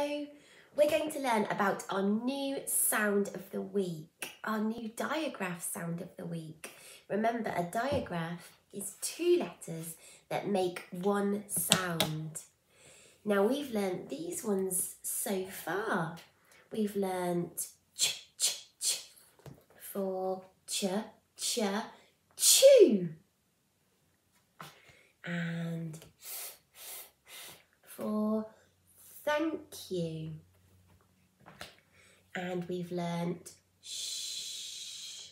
So we're going to learn about our new sound of the week, our new digraph sound of the week. Remember, a digraph is two letters that make one sound. Now we've learnt these ones so far. We've learnt ch, ch, ch for ch, ch, chew. And for thank you. And we've learnt shh,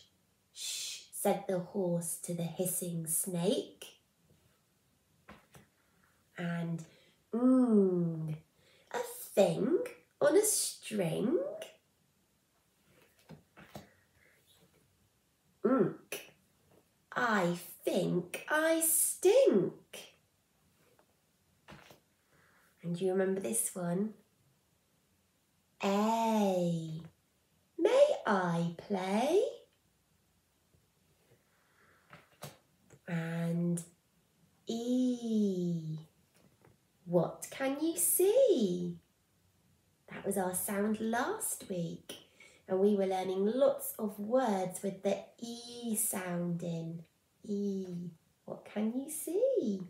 shh, said the horse to the hissing snake. And a thing on a string. I think I stink. And you remember this one? A. May I play? And E. What can you see? That was our sound last week. And we were learning lots of words with the E sound in. E. What can you see?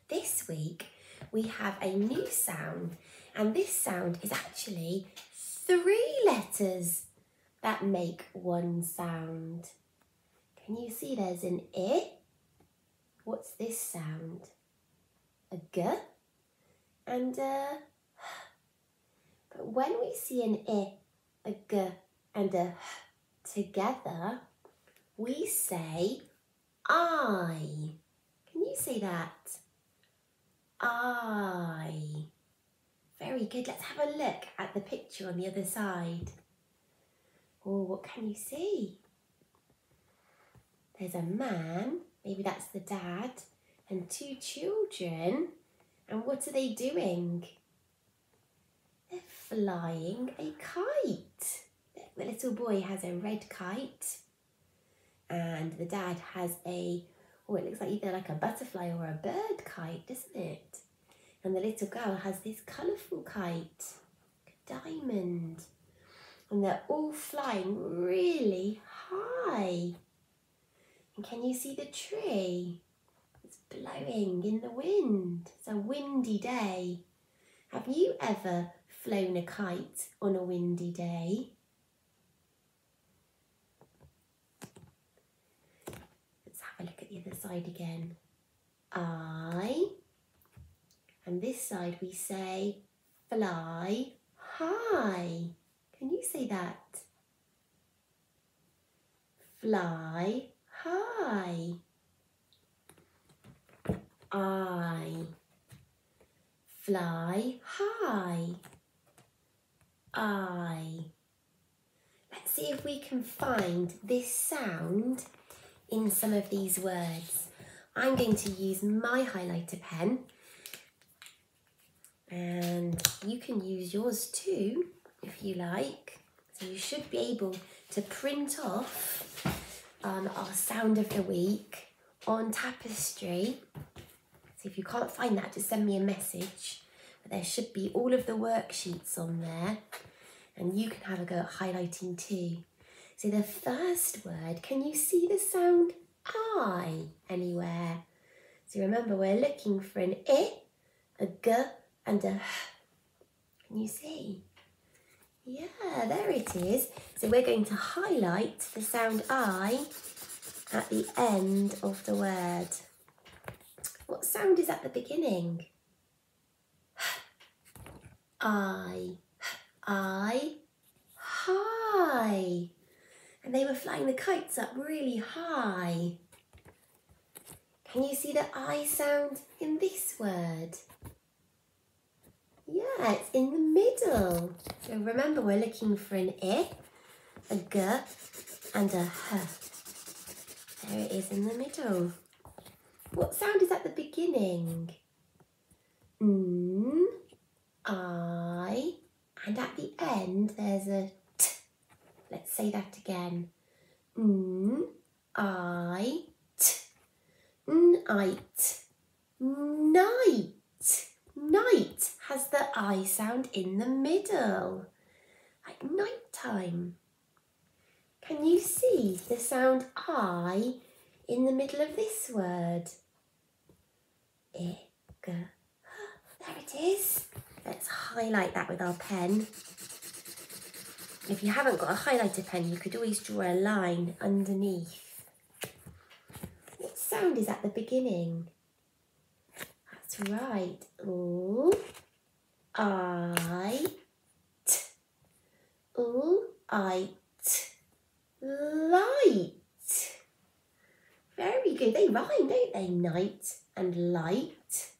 This week we have a new sound, and this sound is actually 3 letters that make one sound. Can you see there's an I? What's this sound? A G and a H. But when we see an I, a G and a H together, we say I. Can you say that? I. Very good. Let's have a look at the picture on the other side. Oh, what can you see? There's a man, maybe that's the dad, and 2 children. And what are they doing? They're flying a kite. The little boy has a red kite, and the dad has a, it looks like either like a butterfly or a bird kite, doesn't it? And the little girl has this colourful kite, a diamond. And they're all flying really high. And can you see the tree? It's blowing in the wind. It's a windy day. Have you ever flown a kite on a windy day? Let's have a look at the other side again. I. And this side we say fly high. Can you say that? Fly high. I. Fly high. I. Let's see if we can find this sound in some of these words. I'm going to use my highlighter pen, and you can use yours too if you like. So you should be able to print off our sound of the week on tapestry. So if you can't find that, just send me a message. But there should be all of the worksheets on there, and you can have a go at highlighting too. So the first word, can you see the sound I anywhere? So remember, we're looking for an I, a G and a H. Can you see? Yeah, there it is. So we're going to highlight the sound I at the end of the word. What sound is at the beginning? I, high. And they were flying the kites up really high. Can you see the I sound in this word? Yeah, it's in the middle. So remember, we're looking for an I, a G and a H. There it is in the middle. What sound is at the beginning? I, and at the end there's a T. Let's say that again. I, T. Night. Night. Night has the I sound in the middle, like night time. Can you see the sound I in the middle of this word? There it is. Let's highlight that with our pen. If you haven't got a highlighter pen, you could always draw a line underneath. What sound is at the beginning? That's right. Ooh, I, t. Ooh, I, t. Light. Very good. They rhyme, don't they? Night and light.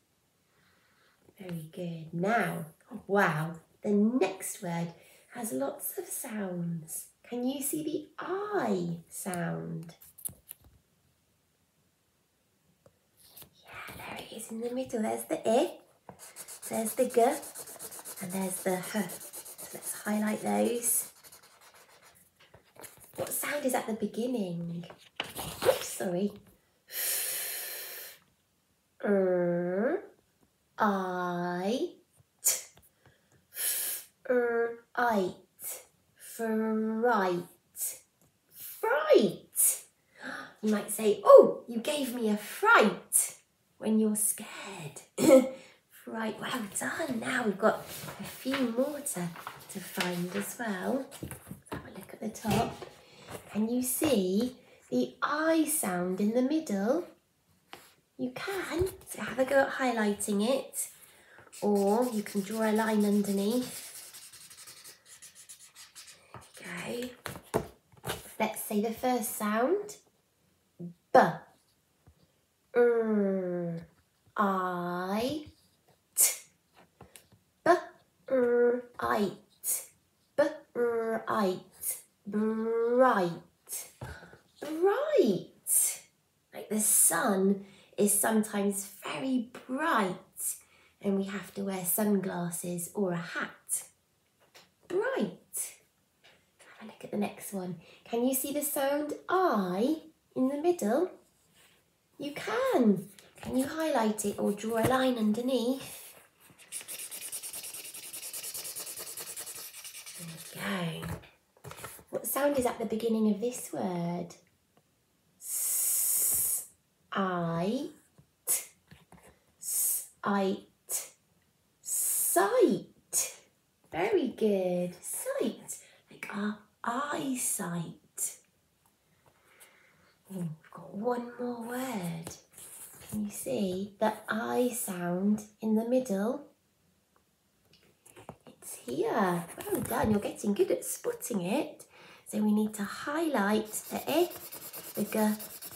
Very good. Now, wow, the next word has lots of sounds. Can you see the I sound? Yeah, there it is in the middle. There's the I, there's the G, and there's the H. So let's highlight those. What sound is at the beginning? Oops, sorry. I, t. I, fright. Fright. You might say, oh, you gave me a fright when you're scared. Fright, well done. Now we've got a few more to find as well. Let's have a look at the top. Can you see the I sound in the middle? You can. So have a go at highlighting it, or you can draw a line underneath. Okay. Let's say the first sound. B. I. T. B. I. T. B. I. T. Bright. Bright. Like the sun is sometimes very bright and we have to wear sunglasses or a hat. Bright. Have a look at the next one. Can you see the sound I in the middle? You can. Can you highlight it or draw a line underneath? There we go. What sound is at the beginning of this word? S, I, t, sight, sight. Very good. Sight, like our eyesight. Oh, we've got one more word. Can you see the I sound in the middle? It's here. Well done. You're getting good at spotting it. So we need to highlight the I, the G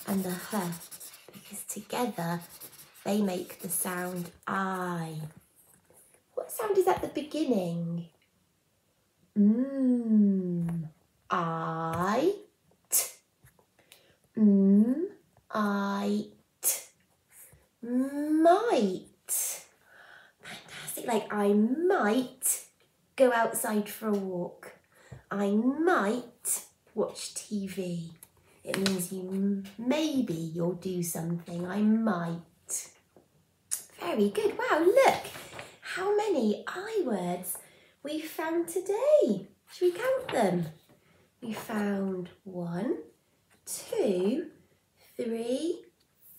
and the H, because together they make the sound I. What sound is at the beginning? I, t. I, t. Might. Fantastic. Like I might go outside for a walk. I might watch TV. It means maybe you'll do something. I might. Very good. Wow, look how many I words we found today. Should we count them? We found 1, 2, 3,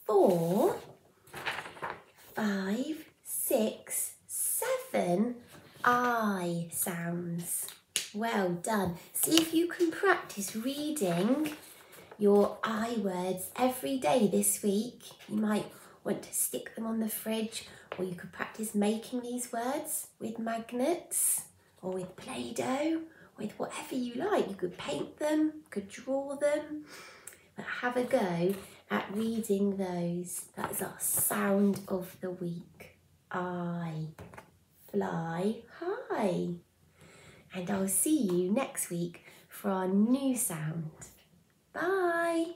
4, 5, 6, 7 I sounds. Well done. See if you can practice reading your I words every day this week. You might want to stick them on the fridge, or you could practice making these words with magnets or with Play-Doh, with whatever you like. You could paint them, could draw them, but have a go at reading those. That's our sound of the week. I, fly high. And I'll see you next week for our new sound. Bye.